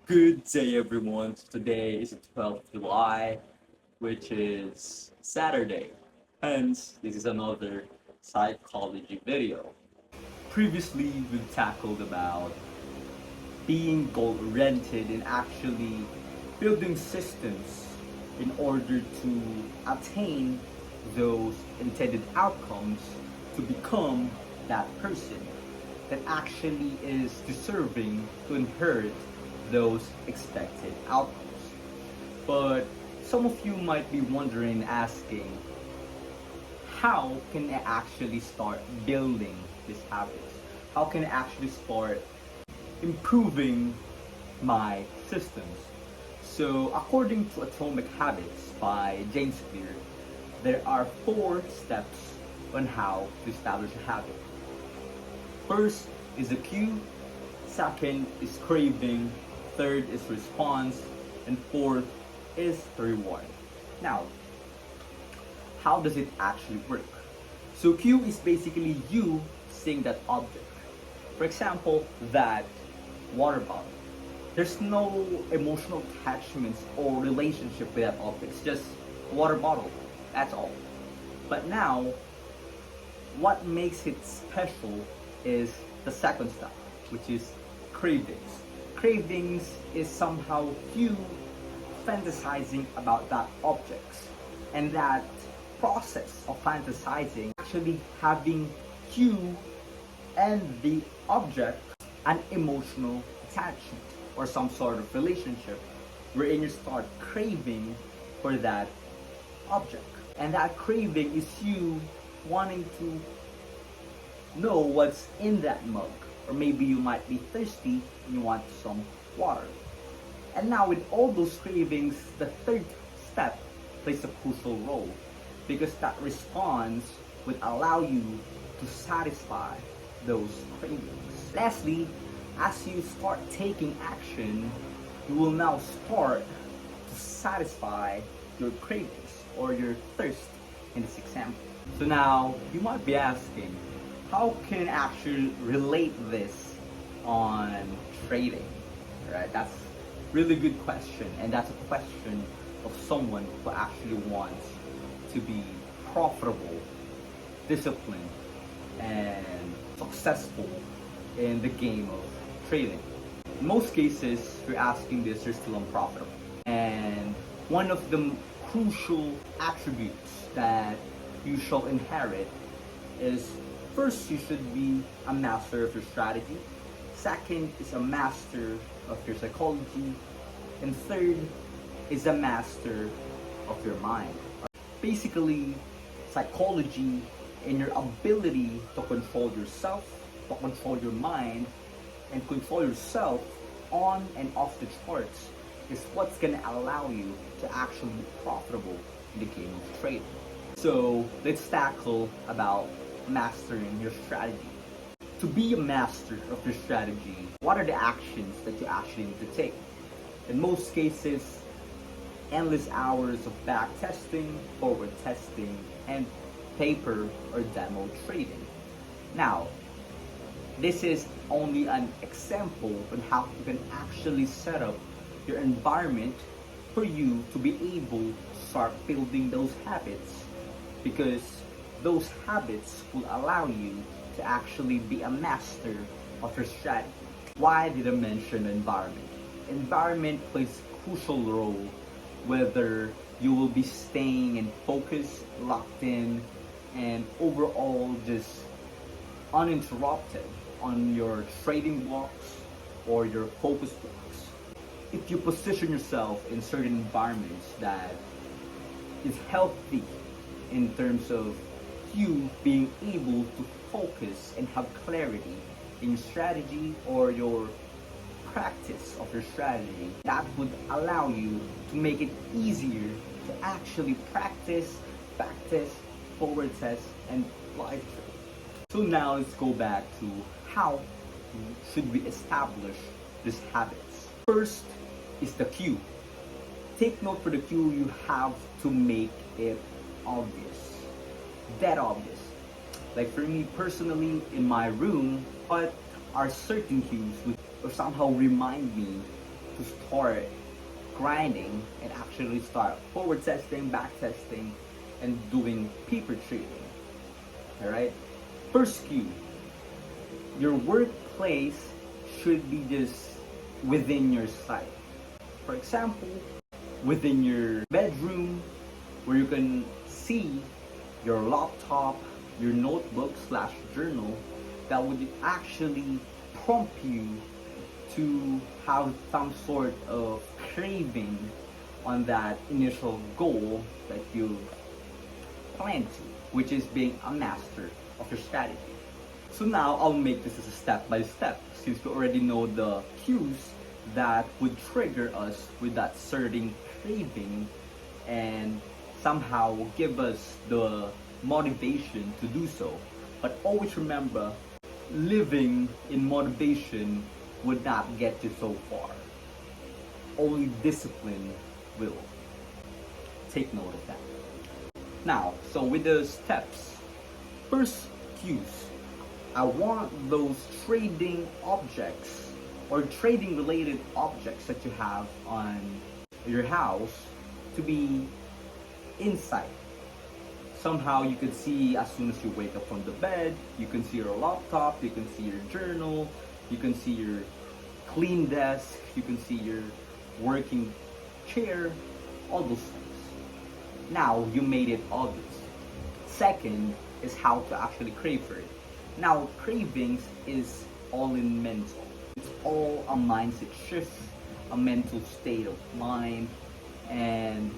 Good day, everyone. Today is the 12th of July, which is Saturday. Hence, this is another psychology video. Previously, we've tackled about being goal-oriented and actually building systems in order to attain those intended outcomes to become that person that actually is deserving to inherit those expected outcomes. But some of you might be wondering, asking, how can I actually start building these habits? How can I actually start improving my systems? So, according to Atomic Habits by James Clear, there are 4 steps on how to establish a habit. First is the cue, second is craving, third is response, and fourth is the reward. Now, how does it actually work? So cue is basically you seeing that object. For example, that water bottle. There's no emotional attachments or relationship with that object. It's just a water bottle. That's all. But now, what makes it special is the second step, which is cravings. Cravings is somehow you fantasizing about that object, and that process of fantasizing actually having you and the object an emotional attachment or some sort of relationship wherein you start craving for that object, and that craving is you wanting to know what's in that mug, or maybe you might be thirsty and you want some water. And now with all those cravings, the third step plays a crucial role, because that response would allow you to satisfy those cravings. Lastly, as you start taking action, you will now start to satisfy your cravings or your thirst in this example. So now you might be asking, how can I actually relate this on trading? Right? That's really good question, and that's a question of someone who actually wants to be profitable, disciplined, and successful in the game of trading. In most cases, you're asking this, you're still unprofitable. And one of the crucial attributes that you shall inherit is, first, you should be a master of your strategy. Second is a master of your psychology. And third is a master of your mind. Basically, psychology and your ability to control yourself, to control your mind, and control yourself on and off the charts is what's gonna allow you to actually be profitable in the game of trading. So let's tackle about mastering your strategy. To be a master of your strategy, what are the actions that you actually need to take? In most cases, endless hours of back testing, forward testing, and paper or demo trading. Now, this is only an example on how you can actually set up your environment for you to be able to start building those habits, because those habits will allow you to actually be a master of your strategy. Why did I mention environment? Environment plays a crucial role whether you will be staying in focus, locked in, and overall just uninterrupted on your trading blocks or your focus blocks. If you position yourself in certain environments that is healthy in terms of you being able to focus and have clarity in your strategy or your practice of your strategy, that would allow you to make it easier to actually practice, forward test, and live trade. So now let's go back to how should we establish these habits. First is the cue. Take note, for the cue, you have to make it obvious. That obvious. Like for me personally, in my room, what are certain cues which or somehow remind me to start grinding and actually start forward testing, back testing, and doing paper trading. Alright? First cue, your workplace should be just within your sight. For example, within your bedroom, where you can see your laptop, your notebook slash journal, that would actually prompt you to have some sort of craving on that initial goal that you plan to, which is being a master of your strategy. So now I'll make this as a step by step, since we already know the cues that would trigger us with that certain craving and somehow give us the motivation to do so. But always remember, living in motivation would not get you so far. Only discipline will. Take note of that. Now, so with the steps, first cues, I want those trading objects or trading related objects that you have on your house to be inside. Somehow you can see as soon as you wake up from the bed, you can see your laptop, you can see your journal, you can see your clean desk, you can see your working chair, all those things. Now you made it obvious. Second is how to actually crave for it. Now cravings is all in mental. It's all a mindset shift, a mental state of mind, and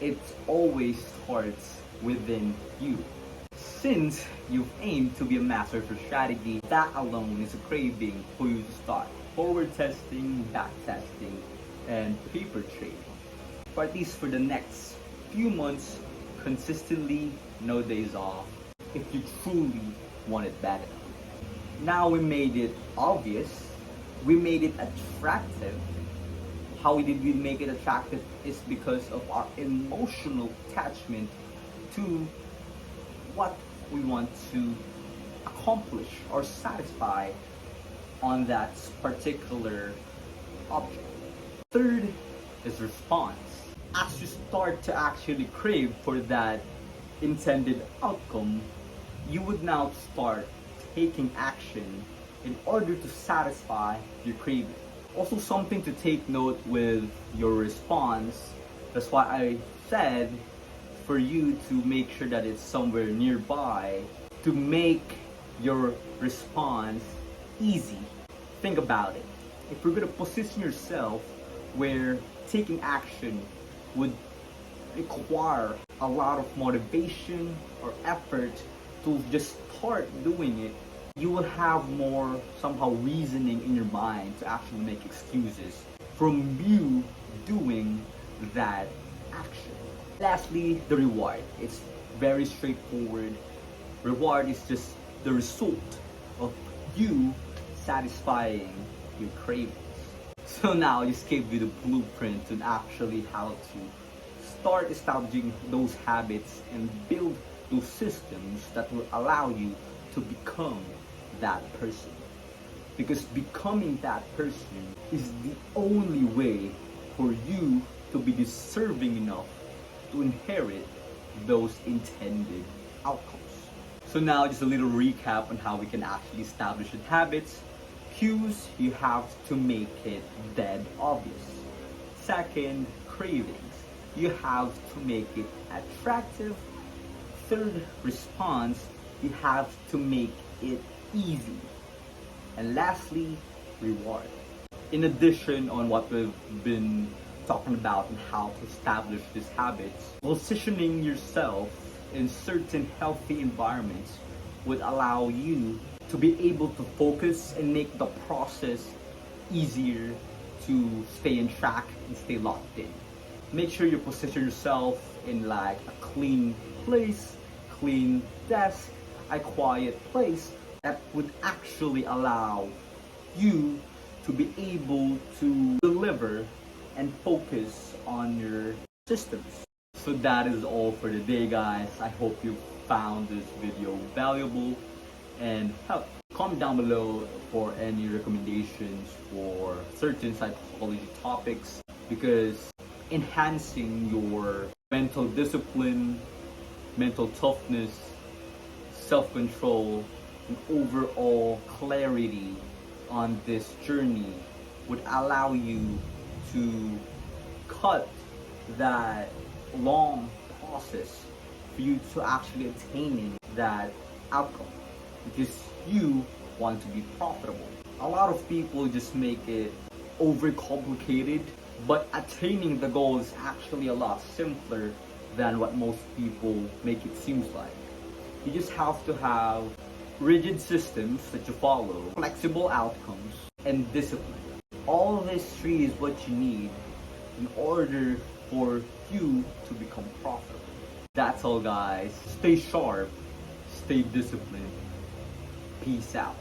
it always starts within you. Since you've aimed to be a master of your strategy, that alone is a craving for you to start forward testing, back testing, and paper trading. For at least for the next few months, consistently, no days off, if you truly want it bad enough. Now we made it obvious, we made it attractive. How did we make it attractive is because of our emotional attachment to what we want to accomplish or satisfy on that particular object. Third is response. As you start to actually crave for that intended outcome, you would now start taking action in order to satisfy your craving. Also, something to take note with your response, that's why I said for you to make sure that it's somewhere nearby to make your response easy. Think about it. If you're gonna position yourself where taking action would require a lot of motivation or effort to just start doing it, you will have more somehow reasoning in your mind to actually make excuses from you doing that action. Lastly, the reward. It's very straightforward. Reward is just the result of you satisfying your cravings. So now I just gave you the blueprint on actually how to start establishing those habits and build those systems that will allow you to become that person. Because becoming that person is the only way for you to be deserving enough to inherit those intended outcomes. So now just a little recap on how we can actually establish the habits. Cues, you have to make it dead obvious. Second, cravings, you have to make it attractive. Third, response, you have to make it easy. And lastly, reward. In addition on what we've been talking about and how to establish these habits, positioning yourself in certain healthy environments would allow you to be able to focus and make the process easier to stay in track and stay locked in. Make sure you position yourself in like a clean place, clean desk, a quiet place that would actually allow you to be able to deliver and focus on your systems. So that is all for today, guys. I hope you found this video valuable and helpful. Comment down below for any recommendations for certain psychology topics, because enhancing your mental discipline, mental toughness, self-control, and overall clarity on this journey would allow you to cut that long process for you to actually attaining that outcome, because you want to be profitable. A lot of people just make it overcomplicated, but attaining the goal is actually a lot simpler than what most people make it seem like. You just have to have rigid systems that you follow, flexible outcomes, and discipline. All of these three is what you need in order for you to become profitable. That's all, guys. Stay sharp, stay disciplined. Peace out.